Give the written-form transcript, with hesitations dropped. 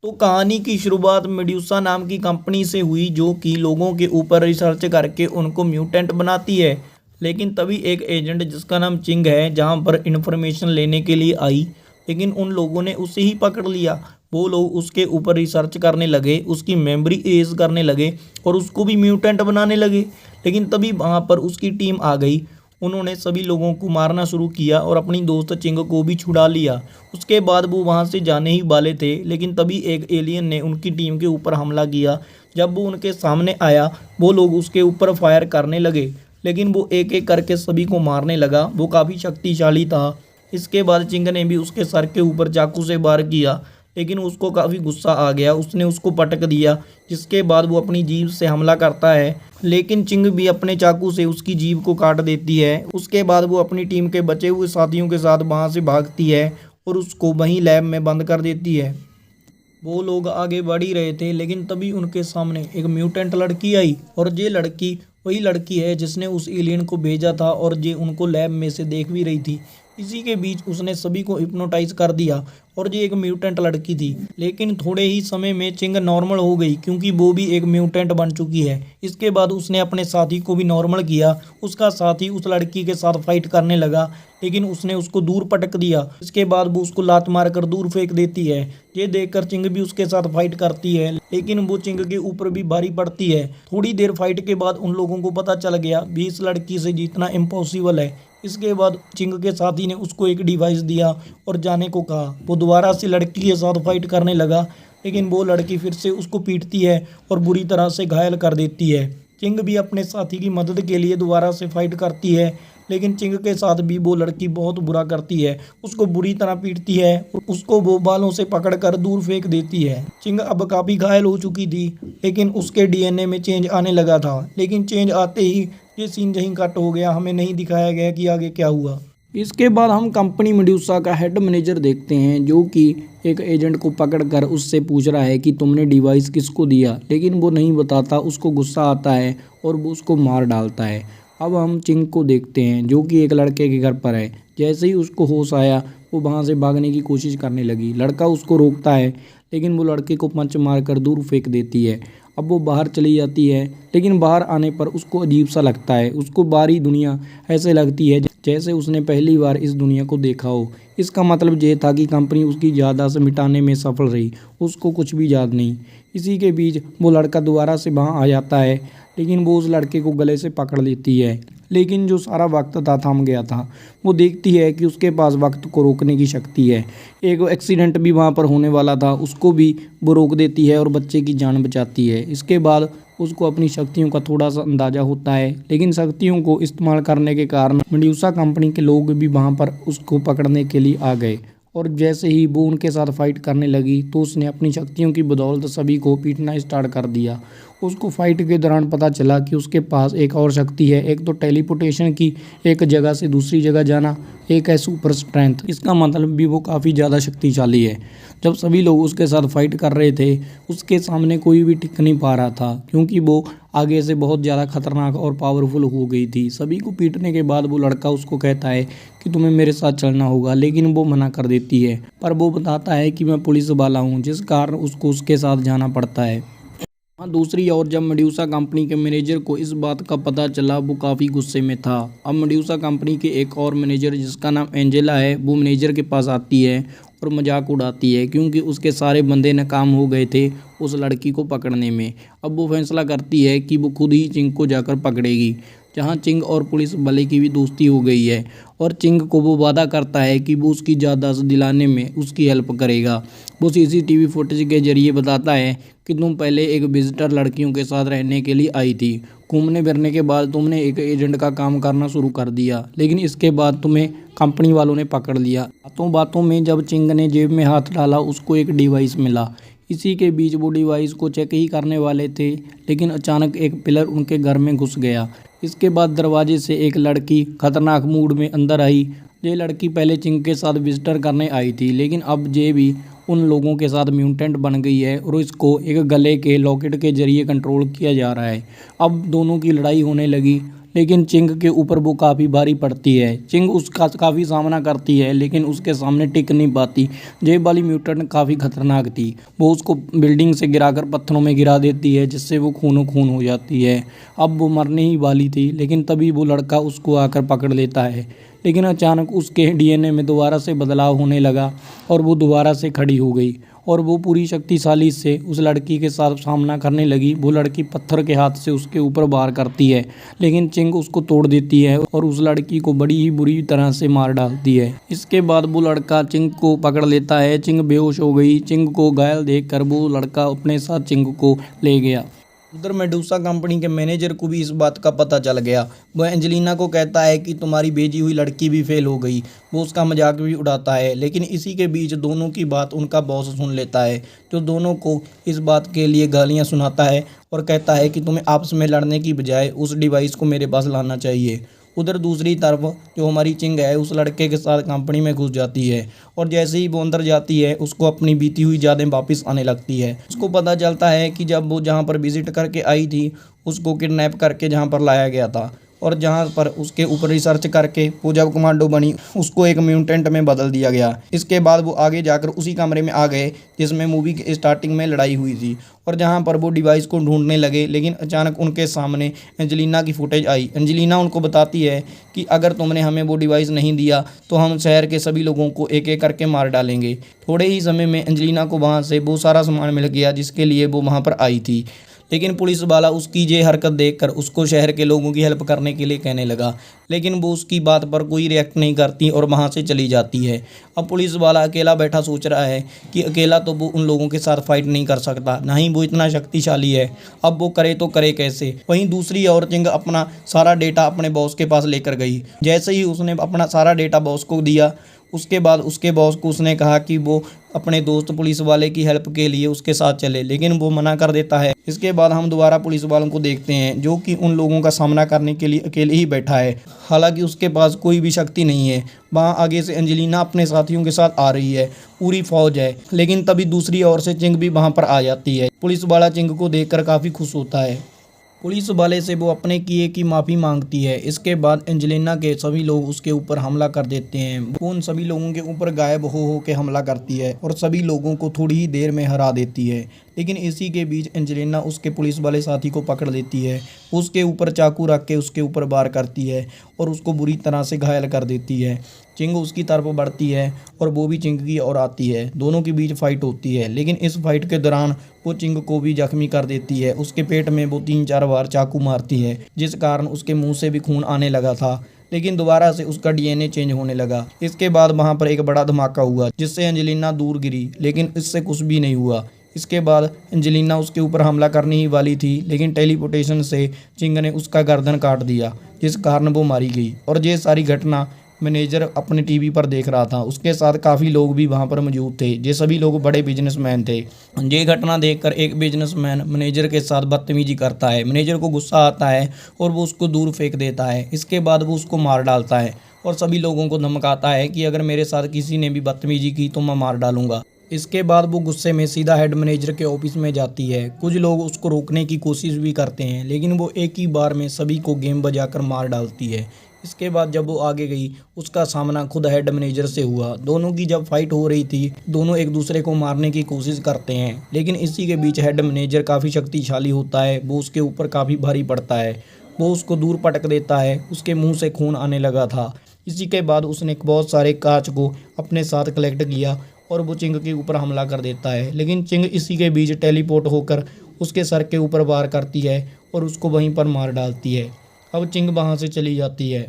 तो कहानी की शुरुआत मेड्यूसा नाम की कंपनी से हुई जो कि लोगों के ऊपर रिसर्च करके उनको म्यूटेंट बनाती है। लेकिन तभी एक एजेंट जिसका नाम चिंग है जहां पर इंफॉर्मेशन लेने के लिए आई, लेकिन उन लोगों ने उसे ही पकड़ लिया। वो लोग उसके ऊपर रिसर्च करने लगे, उसकी मेमोरी इरेज करने लगे और उसको भी म्यूटेंट बनाने लगे। लेकिन तभी वहां पर उसकी टीम आ गई। उन्होंने सभी लोगों को मारना शुरू किया और अपनी दोस्त चिंग को भी छुड़ा लिया। उसके बाद वो वहाँ से जाने ही वाले थे, लेकिन तभी एक एलियन ने उनकी टीम के ऊपर हमला किया। जब वो उनके सामने आया, वो लोग उसके ऊपर फायर करने लगे, लेकिन वो एक एक करके सभी को मारने लगा। वो काफ़ी शक्तिशाली था। इसके बाद चिंग ने भी उसके सर के ऊपर चाकू से वार किया, लेकिन उसको काफ़ी गुस्सा आ गया। उसने उसको पटक दिया, जिसके बाद वो अपनी जीभ से हमला करता है, लेकिन चिंग भी अपने चाकू से उसकी जीभ को काट देती है। उसके बाद वो अपनी टीम के बचे हुए साथियों के साथ वहाँ से भागती है और उसको वहीं लैब में बंद कर देती है। वो लोग आगे बढ़ ही रहे थे, लेकिन तभी उनके सामने एक म्यूटेंट लड़की आई और ये लड़की वही लड़की है जिसने उस एलियन को भेजा था और ये उनको लैब में से देख भी रही थी। इसी के बीच उसने सभी को हिप्नोटाइज कर दिया और ये एक म्यूटेंट लड़की थी। लेकिन थोड़े ही समय में चिंग नॉर्मल हो गई क्योंकि वो भी एक म्यूटेंट बन चुकी है। इसके बाद उसने अपने साथी को भी नॉर्मल किया। उसका साथी उस लड़की के साथ फाइट करने लगा, लेकिन उसने उसको दूर पटक दिया। इसके बाद वो उसको लात मारकर दूर फेंक देती है। ये देखकर चिंग भी उसके साथ फाइट करती है, लेकिन वो चिंग के ऊपर भी भारी पड़ती है। थोड़ी देर फाइट के बाद उन लोगों को पता चल गया भी इस लड़की से जीतना इम्पॉसिबल है। इसके बाद चिंग के साथी ने उसको एक डिवाइस दिया और जाने को कहा। वो दोबारा से लड़की के साथ फाइट करने लगा, लेकिन वो लड़की फिर से उसको पीटती है और बुरी तरह से घायल कर देती है। चिंग भी अपने साथी की मदद के लिए दोबारा से फाइट करती है, लेकिन चिंग के साथ भी वो लड़की बहुत बुरा करती है। उसको बुरी तरह पीटती है और उसको वो बालों से पकड़कर दूर फेंक देती है। चिंग अब काफ़ी घायल हो चुकी थी, लेकिन उसके डीएनए में चेंज आने लगा था। लेकिन चेंज आते ही ये सीन यहीं कट हो गया। हमें नहीं दिखाया गया कि आगे क्या हुआ। इसके बाद हम कंपनी मेड्यूसा का हेड मैनेजर देखते हैं जो कि एक एजेंट को पकड़कर उससे पूछ रहा है कि तुमने डिवाइस किसको दिया, लेकिन वो नहीं बताता। उसको गुस्सा आता है और वो उसको मार डालता है। अब हम चिंग को देखते हैं जो कि एक लड़के के घर पर है। जैसे ही उसको होश आया वो वहाँ से भागने की कोशिश करने लगी। लड़का उसको रोकता है, लेकिन वो लड़के को पंच मारकर दूर फेंक देती है। अब वो बाहर चली जाती है, लेकिन बाहर आने पर उसको अजीब सा लगता है। उसको बाहरी दुनिया ऐसे लगती है जैसे उसने पहली बार इस दुनिया को देखा हो। इसका मतलब ये था कि कंपनी उसकी याददाश्त मिटाने में सफल रही, उसको कुछ भी याद नहीं। इसी के बीच वो लड़का दोबारा से वहाँ आ जाता है, लेकिन वो उस लड़के को गले से पकड़ लेती है। लेकिन जो सारा वक्त था थम गया था। वो देखती है कि उसके पास वक्त को रोकने की शक्ति है। एक एक्सीडेंट भी वहाँ पर होने वाला था, उसको भी वो रोक देती है और बच्चे की जान बचाती है। इसके बाद उसको अपनी शक्तियों का थोड़ा सा अंदाज़ा होता है, लेकिन शक्तियों को इस्तेमाल करने के कारण मेड्यूसा कंपनी के लोग भी वहाँ पर उसको पकड़ने के लिए आ गए। और जैसे ही वो उनके साथ फाइट करने लगी तो उसने अपनी शक्तियों की बदौलत सभी को पीटना स्टार्ट कर दिया। उसको फाइट के दौरान पता चला कि उसके पास एक और शक्ति है। एक तो टेलीपोर्टेशन की, एक जगह से दूसरी जगह जाना, एक है सुपर स्ट्रेंथ। इसका मतलब भी वो काफ़ी ज़्यादा शक्तिशाली है। जब सभी लोग उसके साथ फाइट कर रहे थे, उसके सामने कोई भी टिक नहीं पा रहा था क्योंकि वो आगे से बहुत ज़्यादा खतरनाक और पावरफुल हो गई थी। सभी को पीटने के बाद वो लड़का उसको कहता है कि तुम्हें मेरे साथ चलना होगा, लेकिन वो मना कर देती है। पर वो बताता है कि मैं पुलिस वाला हूँ, जिस कारण उसको उसके साथ जाना पड़ता है। हाँ, दूसरी ओर जब मेड्यूसा कंपनी के मैनेजर को इस बात का पता चला, वो काफ़ी गुस्से में था। अब मेड्यूसा कंपनी के एक और मैनेजर जिसका नाम एंजेला है, वो मैनेजर के पास आती है और मजाक उड़ाती है क्योंकि उसके सारे बंदे नाकाम हो गए थे उस लड़की को पकड़ने में। अब वो फैसला करती है कि वो खुद ही चिंग को जाकर पकड़ेगी। जहाँ चिंग और पुलिस वाले की भी दोस्ती हो गई है और चिंग को वो वादा करता है कि वो उसकी याददाश्त दिलाने में उसकी हेल्प करेगा। वो सीसीटीवी फुटेज के जरिए बताता है कि तुम पहले एक विजिटर लड़कियों के साथ रहने के लिए आई थी। घूमने फिरने के बाद तुमने एक एजेंट का काम करना शुरू कर दिया, लेकिन इसके बाद तुम्हें कंपनी वालों ने पकड़ लिया। बातों बातों में जब चिंग ने जेब में हाथ डाला, उसको एक डिवाइस मिला। इसी के बीच वो डिवाइस को चेक ही करने वाले थे, लेकिन अचानक एक पिलर उनके घर में घुस गया। इसके बाद दरवाजे से एक लड़की खतरनाक मूड में अंदर आई। ये लड़की पहले चिंग के साथ विजिटर करने आई थी, लेकिन अब ये भी उन लोगों के साथ म्यूटेंट बन गई है और इसको एक गले के लॉकेट के जरिए कंट्रोल किया जा रहा है। अब दोनों की लड़ाई होने लगी, लेकिन चिंग के ऊपर वो काफ़ी भारी पड़ती है। चिंग उसका काफ़ी सामना करती है लेकिन उसके सामने टिक नहीं पाती। ये वाली म्यूटेंट काफ़ी खतरनाक थी। वो उसको बिल्डिंग से गिराकर पत्थरों में गिरा देती है जिससे वो खूनो खून हो जाती है। अब वो मरने ही वाली थी लेकिन तभी वो लड़का उसको आकर पकड़ लेता है। लेकिन अचानक उसके डीएनए में दोबारा से बदलाव होने लगा और वो दोबारा से खड़ी हो गई और वो पूरी शक्तिशाली से उस लड़की के साथ सामना करने लगी। वो लड़की पत्थर के हाथ से उसके ऊपर वार करती है लेकिन चिंग उसको तोड़ देती है और उस लड़की को बड़ी ही बुरी तरह से मार डालती है। इसके बाद वो लड़का चिंग को पकड़ लेता है। चिंग बेहोश हो गई। चिंग को घायल देखकर वो लड़का अपने साथ चिंग को ले गया। उधर मेडूसा कंपनी के मैनेजर को भी इस बात का पता चल गया। वह एंजेलिना को कहता है कि तुम्हारी भेजी हुई लड़की भी फेल हो गई। वो उसका मजाक भी उड़ाता है लेकिन इसी के बीच दोनों की बात उनका बॉस सुन लेता है, जो दोनों को इस बात के लिए गालियां सुनाता है और कहता है कि तुम्हें आपस में लड़ने की बजाय उस डिवाइस को मेरे पास लाना चाहिए। उधर दूसरी तरफ जो हमारी चिंग है उस लड़के के साथ कंपनी में घुस जाती है और जैसे ही वो अंदर जाती है उसको अपनी बीती हुई यादें वापस आने लगती है। उसको पता चलता है कि जब वो जहाँ पर विजिट करके आई थी उसको किडनैप करके जहाँ पर लाया गया था और जहाँ पर उसके ऊपर रिसर्च करके वो जब कमांडो बनी उसको एक म्यूटेंट में बदल दिया गया। इसके बाद वो आगे जाकर उसी कमरे में आ गए जिसमें मूवी के स्टार्टिंग में लड़ाई हुई थी और जहाँ पर वो डिवाइस को ढूंढने लगे। लेकिन अचानक उनके सामने एंजेलिना की फुटेज आई। एंजेलिना उनको बताती है कि अगर तुमने हमें वो डिवाइस नहीं दिया तो हम शहर के सभी लोगों को एक एक करके मार डालेंगे। थोड़े ही समय में एंजेलिना को वहाँ से वो सारा सामान मिल गया जिसके लिए वो वहाँ पर आई थी। लेकिन पुलिस वाला उसकी ये हरकत देखकर उसको शहर के लोगों की हेल्प करने के लिए कहने लगा, लेकिन वो उसकी बात पर कोई रिएक्ट नहीं करती और वहाँ से चली जाती है। अब पुलिस वाला अकेला बैठा सोच रहा है कि अकेला तो वो उन लोगों के साथ फाइट नहीं कर सकता, ना ही वो इतना शक्तिशाली है। अब वो करे तो करे कैसे। वहीं दूसरी ओर चिंग अपना सारा डेटा अपने बॉस के पास लेकर गई। जैसे ही उसने अपना सारा डेटा बॉस को दिया उसके बाद उसके बॉस को उसने कहा कि वो अपने दोस्त पुलिस वाले की हेल्प के लिए उसके साथ चले, लेकिन वो मना कर देता है। इसके बाद हम दोबारा पुलिस वालों को देखते हैं जो कि उन लोगों का सामना करने के लिए अकेले ही बैठा है, हालांकि उसके पास कोई भी शक्ति नहीं है। वहाँ आगे से एंजेलिना अपने साथियों के साथ आ रही है, पूरी फौज है। लेकिन तभी दूसरी ओर से चिंग भी वहाँ पर आ जाती है। पुलिस वाला चिंग को देखकर काफ़ी खुश होता है। पुलिस वाले से वो अपने किए की माफ़ी मांगती है। इसके बाद एंजेलिना के सभी लोग उसके ऊपर हमला कर देते हैं। वो उन सभी लोगों के ऊपर गायब हो के हमला करती है और सभी लोगों को थोड़ी ही देर में हरा देती है। लेकिन इसी के बीच एंजेलिना उसके पुलिस वाले साथी को पकड़ लेती है, उसके ऊपर चाकू रख के उसके ऊपर वार करती है और उसको बुरी तरह से घायल कर देती है। चिंग उसकी तरफ बढ़ती है और वो भी चिंग की ओर आती है। दोनों के बीच फाइट होती है, लेकिन इस फाइट के दौरान वो चिंग को भी जख्मी कर देती है। उसके पेट में वो 3-4 बार चाकू मारती है जिस कारण उसके मुंह से भी खून आने लगा था, लेकिन दोबारा से उसका डीएनए चेंज होने लगा। इसके बाद वहाँ पर एक बड़ा धमाका हुआ जिससे एंजेलिना दूर गिरी, लेकिन इससे कुछ भी नहीं हुआ। इसके बाद एंजेलिना उसके ऊपर हमला करने ही वाली थी, लेकिन टेलीपोर्टेशन से चिंग ने उसका गर्दन काट दिया जिस कारण वो मारी गई। और ये सारी घटना मैनेजर अपने टीवी पर देख रहा था। उसके साथ काफ़ी लोग भी वहाँ पर मौजूद थे। ये सभी लोग बड़े बिजनेसमैन थे। ये घटना देखकर एक बिजनेसमैन मैनेजर के साथ बदतमीजी करता है। मैनेजर को गुस्सा आता है और वो उसको दूर फेंक देता है। इसके बाद वो उसको मार डालता है और सभी लोगों को धमकाता है कि अगर मेरे साथ किसी ने भी बदतमीजी की तो मैं मार डालूंगा। इसके बाद वो गुस्से में सीधा हेड मैनेजर के ऑफिस में जाती है। कुछ लोग उसको रोकने की कोशिश भी करते हैं, लेकिन वो एक ही बार में सभी को गेम बजाकर मार डालती है। इसके बाद जब वो आगे गई उसका सामना खुद हेड मैनेजर से हुआ। दोनों की जब फाइट हो रही थी दोनों एक दूसरे को मारने की कोशिश करते हैं, लेकिन इसी के बीच हेड मैनेजर काफ़ी शक्तिशाली होता है। वो उसके ऊपर काफ़ी भारी पड़ता है। वो उसको दूर पटक देता है। उसके मुंह से खून आने लगा था। इसी के बाद उसने बहुत सारे कांच को अपने साथ कलेक्ट किया और वो चिंग के ऊपर हमला कर देता है, लेकिन चिंग इसी के बीच टेलीपोर्ट होकर उसके सर के ऊपर वार करती है और उसको वहीं पर मार डालती है। अब चिंग वहाँ से चली जाती है।